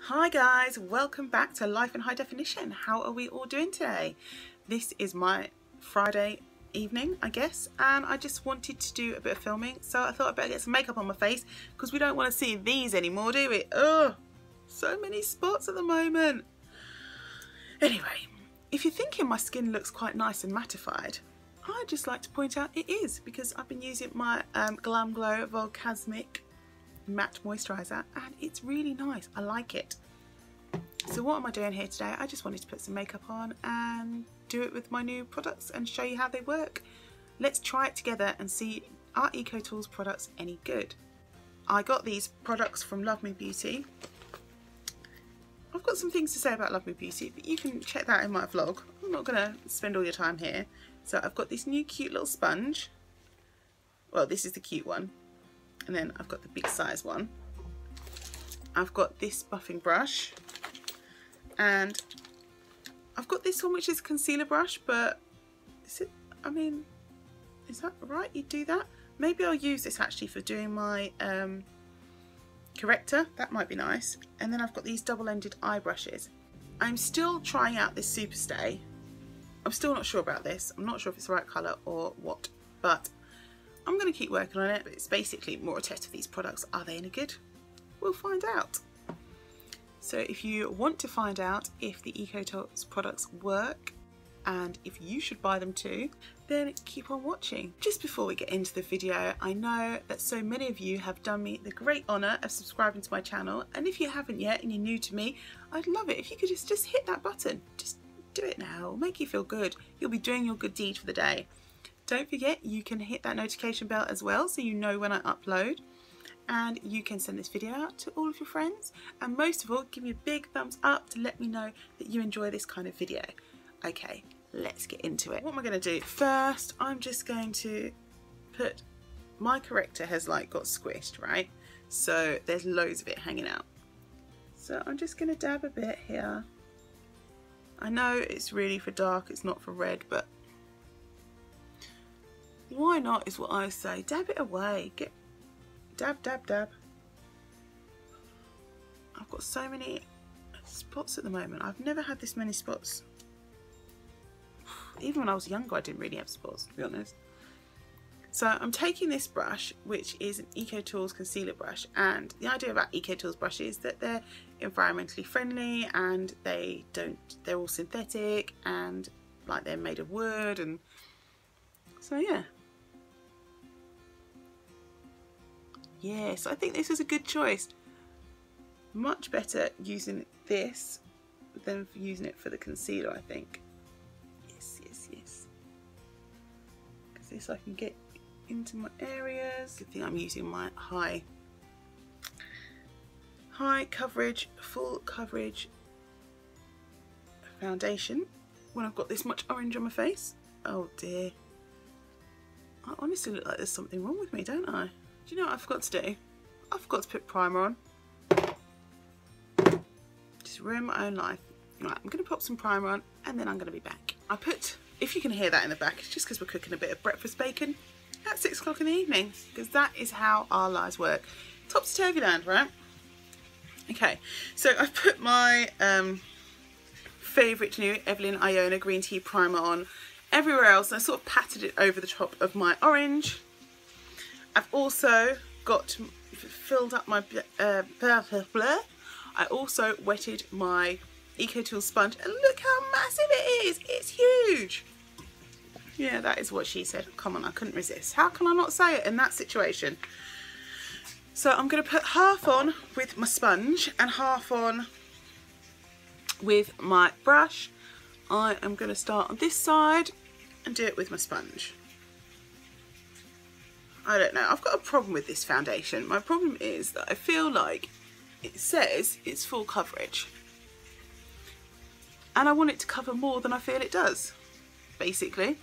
Hi guys, welcome back to Life in High Definition. How are we all doing today? This is my Friday evening, I guess, and I just wanted to do a bit of filming, so I thought I'd better get some makeup on my face because we don't want to see these anymore, do we? Oh, so many spots at the moment. Anyway, if you're thinking my skin looks quite nice and mattified, I'd just like to point out it is, because I've been using my Glam Glow Volcasmic matte moisturizer and it's really nice. I like it. So what am I doing here today? I just wanted to put some makeup on and do it with my new products and show you how they work. Let's try it together and see, are Ecotools products any good? I got these products from Love Me Beauty. I've got some things to say about Love Me Beauty, but you can check that in my vlog. I'm not going to spend all your time here. So I've got this new cute little sponge. Well, this is the cute one. And then I've got the big size one. I've got this buffing brush. And I've got this one, which is a concealer brush, but is it, I mean, is that right? You do that? Maybe I'll use this actually for doing my corrector. That might be nice. And then I've got these double-ended eye brushes. I'm still trying out this Superstay. I'm still not sure about this. I'm not sure if it's the right colour or what, but I'm going to keep working on it. But it's basically more a test of these products. Are they any good? We'll find out. So if you want to find out if the Ecotools products work and if you should buy them too, then keep on watching. Just before we get into the video, I know that so many of you have done me the great honour of subscribing to my channel, and if you haven't yet and you're new to me, I'd love it if you could just hit that button. Just do it now. It'll make you feel good. You'll be doing your good deed for the day. Don't forget, you can hit that notification bell as well so you know when I upload, and you can send this video out to all of your friends, and most of all, give me a big thumbs up to let me know that you enjoy this kind of video. Okay, let's get into it. What am I going to do? First, I'm just going to put, my corrector has like got squished, right? So there's loads of it hanging out. So I'm just going to dab a bit here. I know it's really for dark, it's not for red, but why not is what I say. Dab it away. Get dab, dab, dab. I've got so many spots at the moment. I've never had this many spots. Even when I was younger, I didn't really have spots, to be honest. So I'm taking this brush, which is an Ecotools concealer brush, and the idea about Ecotools brushes is that they're environmentally friendly and they're all synthetic and like they're made of wood, and so yeah. Yes, I think this is a good choice. Much better using this than using it for the concealer, I think. Yes, yes, yes. Because this I can get into my areas. Good thing I'm using my high coverage, full coverage foundation when I've got this much orange on my face. Oh dear. I honestly look like there's something wrong with me, don't I? Do you know what I forgot to do? I forgot to put primer on. Just ruin my own life. Right, I'm going to pop some primer on and then I'm going to be back. I put, if you can hear that in the back, it's just because we're cooking a bit of breakfast bacon at 6 o'clock in the evening, because that is how our lives work. Topsy-turvy land, right? Okay, so I've put my favourite new Evelyn Iona green tea primer on everywhere else. I sort of patted it over the top of my orange. I've also got filled up my I also wetted my Ecotools sponge, and look how massive it is. It's huge. Yeah, that is what she said. Come on, I couldn't resist. How can I not say it in that situation? So I'm going to put half on with my sponge and half on with my brush. I am going to start on this side and do it with my sponge. I don't know, I've got a problem with this foundation. My problem is that I feel like it says it's full coverage, and I want it to cover more than I feel it does, basically.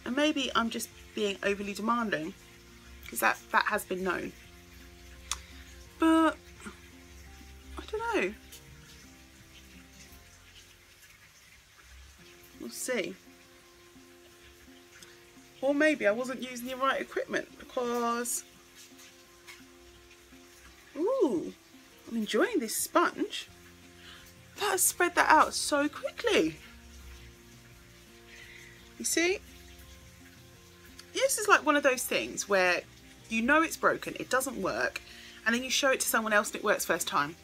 And maybe I'm just being overly demanding, because that has been known. But I don't know. We'll see. Or maybe I wasn't using the right equipment, because, ooh, I'm enjoying this sponge. That has spread that out so quickly. You see? This is like one of those things where you know it's broken, it doesn't work, and then you show it to someone else and it works first time.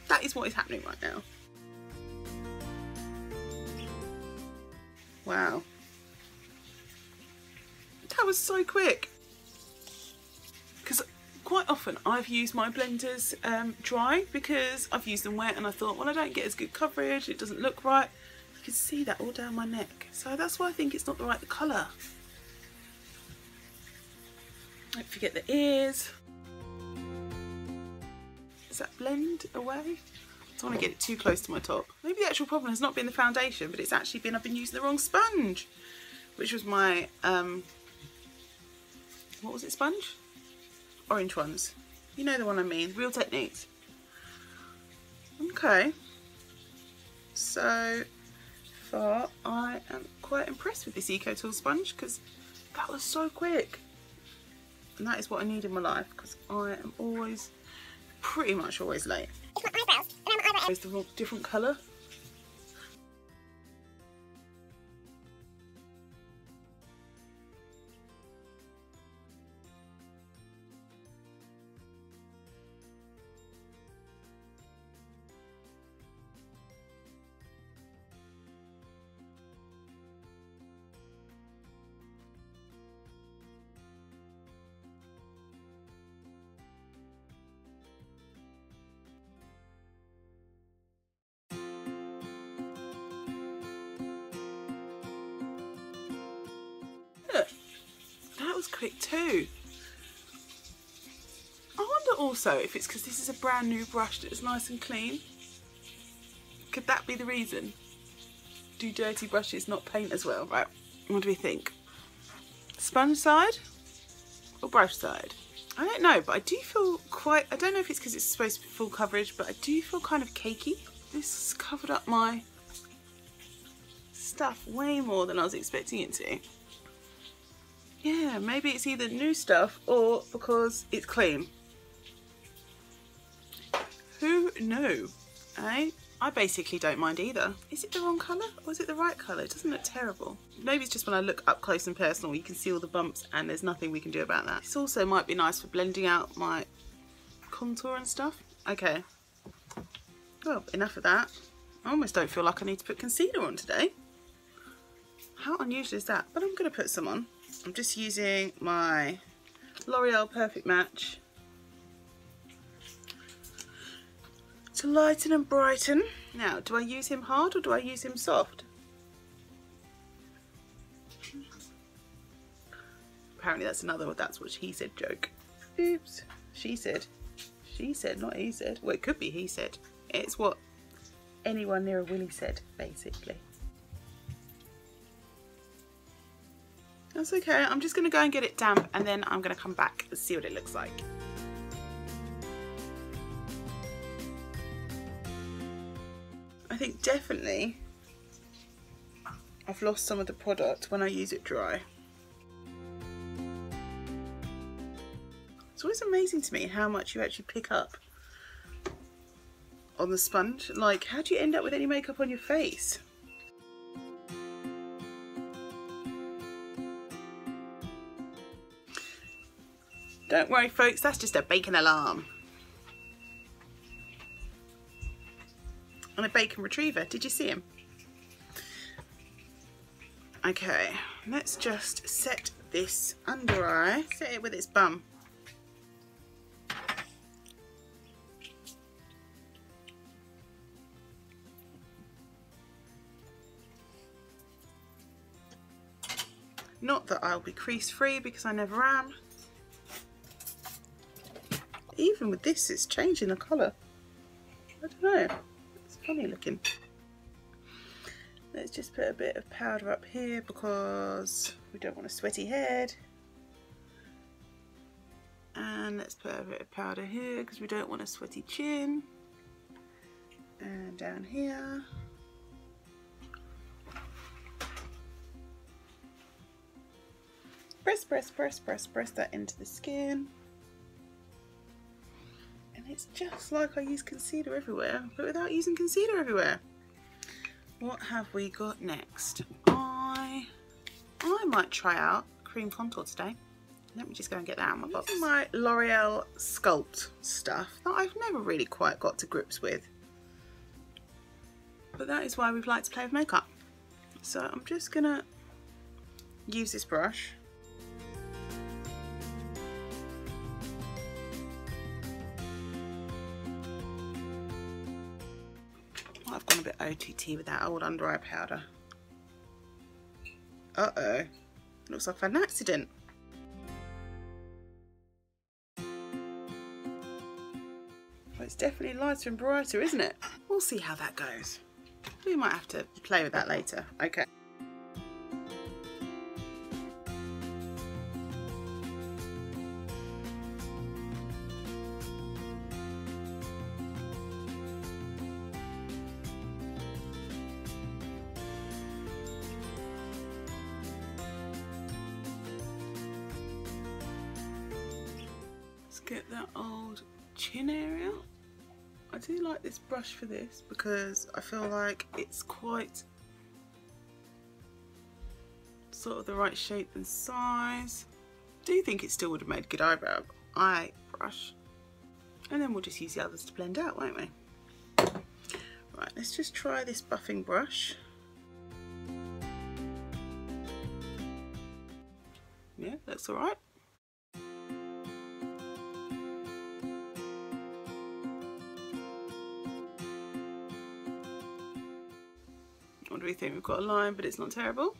That is what is happening right now. Wow. That was so quick. Because quite often I've used my blenders dry because I've used them wet and I thought, well, I don't get as good coverage, it doesn't look right. You can see that all down my neck. So that's why I think it's not the right colour. Don't forget the ears. Does that blend away? I don't want to get it too close to my top. Maybe the actual problem has not been the foundation, but it's actually been I've been using the wrong sponge. Which was my, what was it, sponge? Orange ones. You know the one I mean, Real Techniques. Okay. So far I am quite impressed with this Ecotools sponge because that was so quick. And that is what I need in my life because I am always, pretty much always late. It's my eyebrows, and my eyebrows. It's the different colour. Look, that was quick too. I wonder also if it's because this is a brand new brush that is nice and clean. Could that be the reason? Do dirty brushes not paint as well? Right, what do we think? Sponge side or brush side? I don't know, but I do feel quite, I don't know if it's because it's supposed to be full coverage, but I do feel kind of cakey. This has covered up my stuff way more than I was expecting it to. Yeah, maybe it's either new stuff or because it's clean. Who knew? Eh? I basically don't mind either. Is it the wrong colour or is it the right colour? It doesn't look terrible. Maybe it's just when I look up close and personal you can see all the bumps and there's nothing we can do about that. This also might be nice for blending out my contour and stuff. Okay. Well, enough of that. I almost don't feel like I need to put concealer on today. How unusual is that? But I'm going to put some on. I'm just using my L'Oreal Perfect Match to lighten and brighten. Now, do I use him hard or do I use him soft? Apparently that's another that's what he said joke. Oops. She said. She said, not he said. Well, it could be he said. It's what anyone near a Willy said, basically. That's okay. I'm just going to go and get it damp and then I'm going to come back and see what it looks like. I think definitely I've lost some of the product when I use it dry. It's always amazing to me how much you actually pick up on the sponge. Like, how do you end up with any makeup on your face? Don't worry folks, that's just a bacon alarm. And a bacon retriever, did you see him? Okay, let's just set this under eye, set it with its bum. Not that I'll be crease free because I never am. Even with this it's changing the colour. I don't know, it's funny looking. Let's just put a bit of powder up here because we don't want a sweaty head. And let's put a bit of powder here because we don't want a sweaty chin. And down here. Press that into the skin. And it's just like I use concealer everywhere, but without using concealer everywhere. What have we got next? I might try out cream contour today. Let me just go and get that out of my box. This is my L'Oreal Sculpt stuff that I've never really quite got to grips with. But that is why we've liked to play with makeup. So I'm just gonna use this brush. I've gone a bit OTT with that old under eye powder. Uh-oh. Looks like I've had an accident. Well, it's definitely lighter and brighter, isn't it? We'll see how that goes. We might have to play with that later. Okay. Let's get that old chin area. I do like this brush for this because I feel like it's quite sort of the right shape and size. I do think it still would have made a good eyebrow brush. And then we'll just use the others to blend out, won't we? Right, let's just try this buffing brush. Yeah, looks alright. What do we think? We've got a line, but it's not terrible.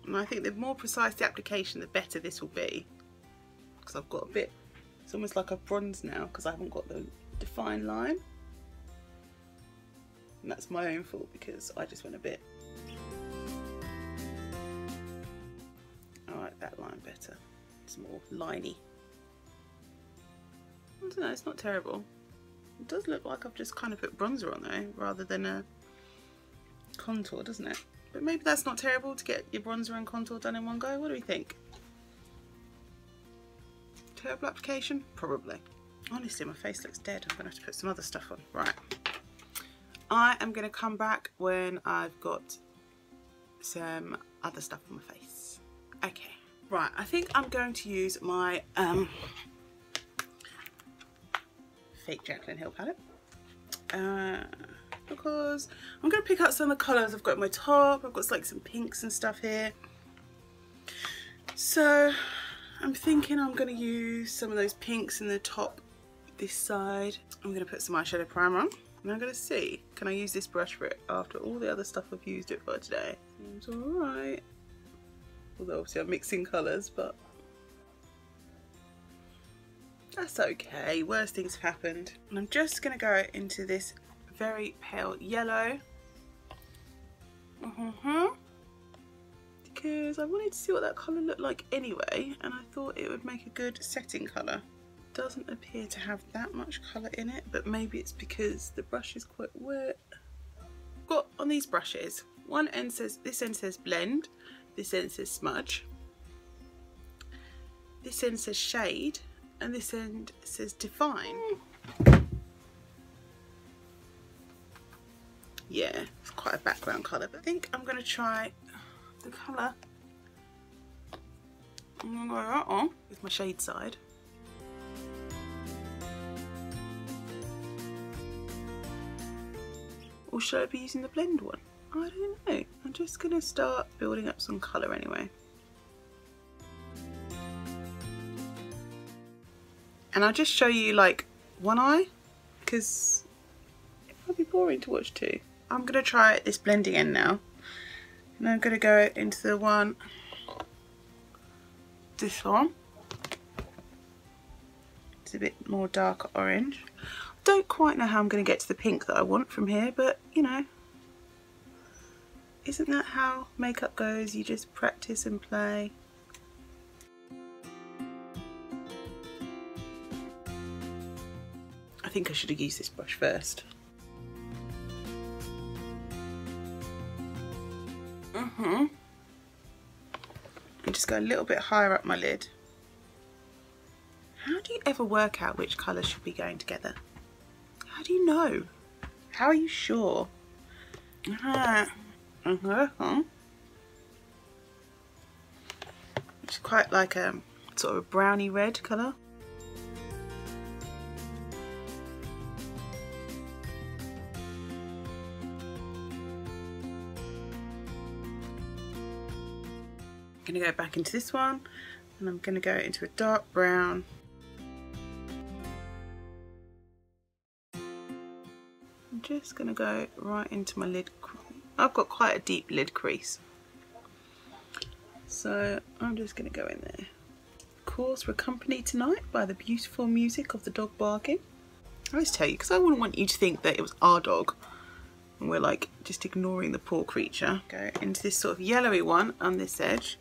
And I think the more precise the application, the better this will be. Because I've got a bit, it's almost like a bronze now because I haven't got the defined line. And that's my own fault because I just went a bit. I like that line better. It's more liney. I don't know, it's not terrible. It does look like I've just kind of put bronzer on though, rather than a contour, doesn't it? But maybe that's not terrible to get your bronzer and contour done in one go. What do we think? Terrible application? Probably. Honestly, my face looks dead. I'm going to have to put some other stuff on. Right. I am going to come back when I've got some other stuff on my face. Okay. Right, I think I'm going to use my fake Jaclyn Hill palette because I'm going to pick out some of the colours I've got in my top. I've got like some pinks and stuff here, so I'm thinking I'm going to use some of those pinks in the top this side. I'm going to put some eyeshadow primer on and I'm going to see, can I use this brush for it after all the other stuff I've used it for today? Seems alright, although obviously I'm mixing colours, but that's okay, worse things have happened. And I'm just going to go into this very pale yellow. Because I wanted to see what that colour looked like anyway, and I thought it would make a good setting colour. Doesn't appear to have that much colour in it, but maybe it's because the brush is quite wet. Got on these brushes, one end says, this end says blend, this end says smudge, this end says shade, and this end says define. Yeah, it's quite a background colour, but I think I'm going to try the colour. I'm going to go right on with my shade side. Or should I be using the blend one? I don't know. I'm just going to start building up some colour anyway. And I'll just show you like one eye, because it might be boring to watch two. I'm going to try this blending end now. And I'm going to go into the one, this one. It's a bit more dark orange. Don't quite know how I'm going to get to the pink that I want from here, but you know, isn't that how makeup goes? You just practice and play. I think I should have used this brush first. and just go a little bit higher up my lid. How do you ever work out which colours should be going together? How do you know? How are you sure? It's quite like a sort of a browny red colour. I'm going to go back into this one, and I'm going to go into a dark brown. I'm just going to go right into my lid. I've got quite a deep lid crease, so I'm just going to go in there. Of course, we're accompanied tonight by the beautiful music of the dog barking. I always tell you, because I wouldn't want you to think that it was our dog and we're like just ignoring the poor creature. Go into this sort of yellowy one on this edge,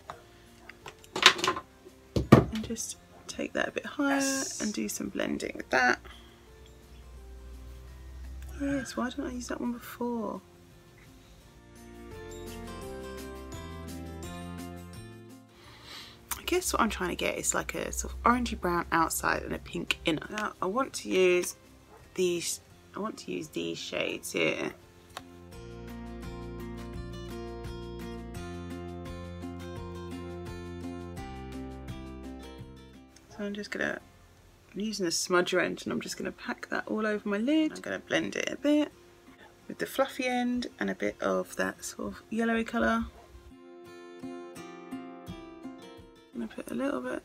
and just take that a bit higher and do some blending with that. Yes, why didn't I use that one before? I guess what I'm trying to get is like a sort of orangey brown outside and a pink inner. Now I want to use these. I want to use these shades here. So I'm using a smudger end, and I'm just gonna pack that all over my lid. I'm gonna blend it a bit with the fluffy end and a bit of that sort of yellowy colour. I'm gonna put a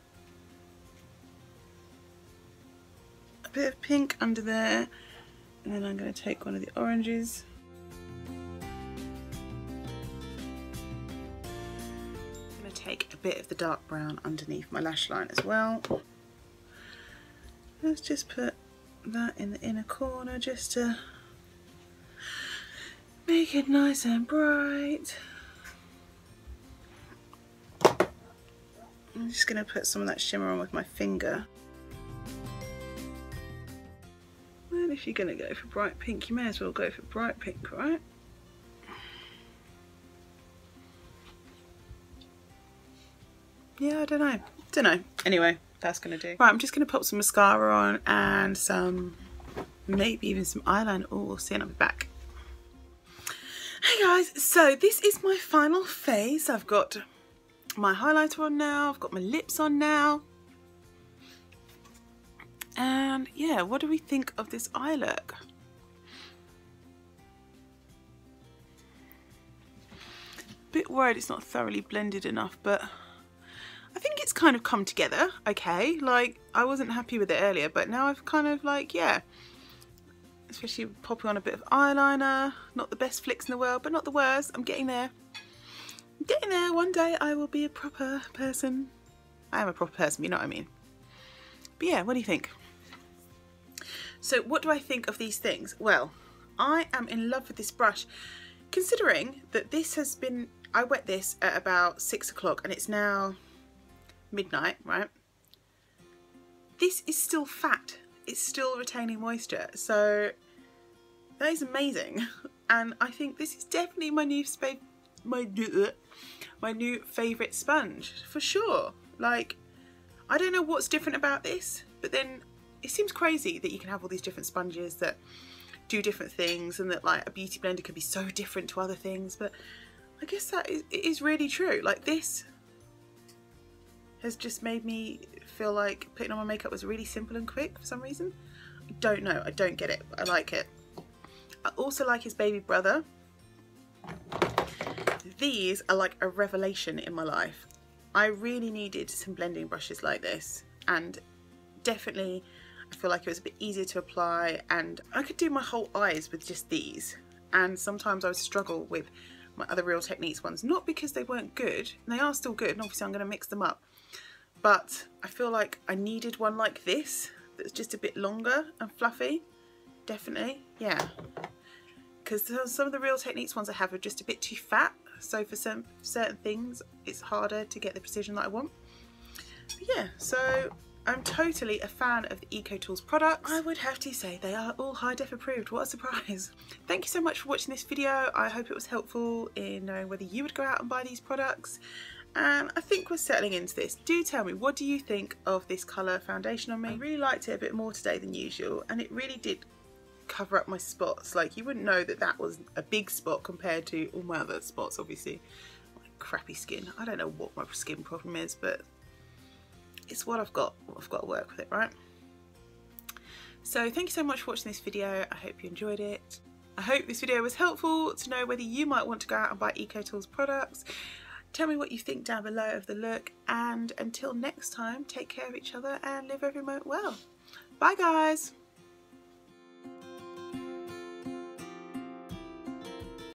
bit of pink under there, and then I'm gonna take one of the oranges. I'm gonna take a bit of the dark brown underneath my lash line as well. Let's just put that in the inner corner just to make it nice and bright. I'm just going to put some of that shimmer on with my finger. Well, if you're going to go for bright pink, you may as well go for bright pink, right? Yeah, I don't know. Anyway, that's going to do. Right, I'm just going to pop some mascara on and some, maybe even some eyeliner. Oh, we'll see, and I'll be back. Hey guys, so this is my final face. I've got my highlighter on now, I've got my lips on now. And yeah, what do we think of this eye look? Bit worried it's not thoroughly blended enough, but I think it's kind of come together okay. Like, I wasn't happy with it earlier, but now I've kind of like, yeah, especially popping on a bit of eyeliner. Not the best flicks in the world, but not the worst. I'm getting there. I'm getting there. One day I will be a proper person. I am a proper person, you know what I mean. But yeah, what do you think? So what do I think of these things? Well, I am in love with this brush, considering that this has been, I wet this at about 6 o'clock and it's now midnight, right? This is still fat. It's still retaining moisture, so that is amazing. And I think this is definitely my new favourite sponge for sure. Like, I don't know what's different about this, but then it seems crazy that you can have all these different sponges that do different things, and that like a beauty blender can be so different to other things, but I guess that it is really true. Like, this has just made me feel like putting on my makeup was really simple and quick for some reason. I don't know, I don't get it, but I like it. I also like his baby brother. These are like a revelation in my life. I really needed some blending brushes like this, and definitely I feel like it was a bit easier to apply, and I could do my whole eyes with just these. And sometimes I would struggle with my other Real Techniques ones, not because they weren't good, and they are still good, and obviously I'm going to mix them up, but I feel like I needed one like this that's just a bit longer and fluffy. Definitely, yeah, because some of the Real Techniques ones I have are just a bit too fat, so for some certain things it's harder to get the precision that I want. But yeah, so I'm totally a fan of the Ecotools products. I would have to say they are all high def approved. What a surprise. Thank you so much for watching this video. I hope it was helpful in knowing whether you would go out and buy these products. and I think we're settling into this. Do tell me, what do you think of this colour foundation on me? I really liked it a bit more today than usual, and it really did cover up my spots. Like, you wouldn't know that that was a big spot compared to all my other spots, obviously. My crappy skin. I don't know what my skin problem is, but it's what I've got. I've got to work with it, right? So thank you so much for watching this video. I hope you enjoyed it. I hope this video was helpful to know whether you might want to go out and buy Ecotools products. Tell me what you think down below of the look, and until next time, take care of each other and live every moment well. Bye guys!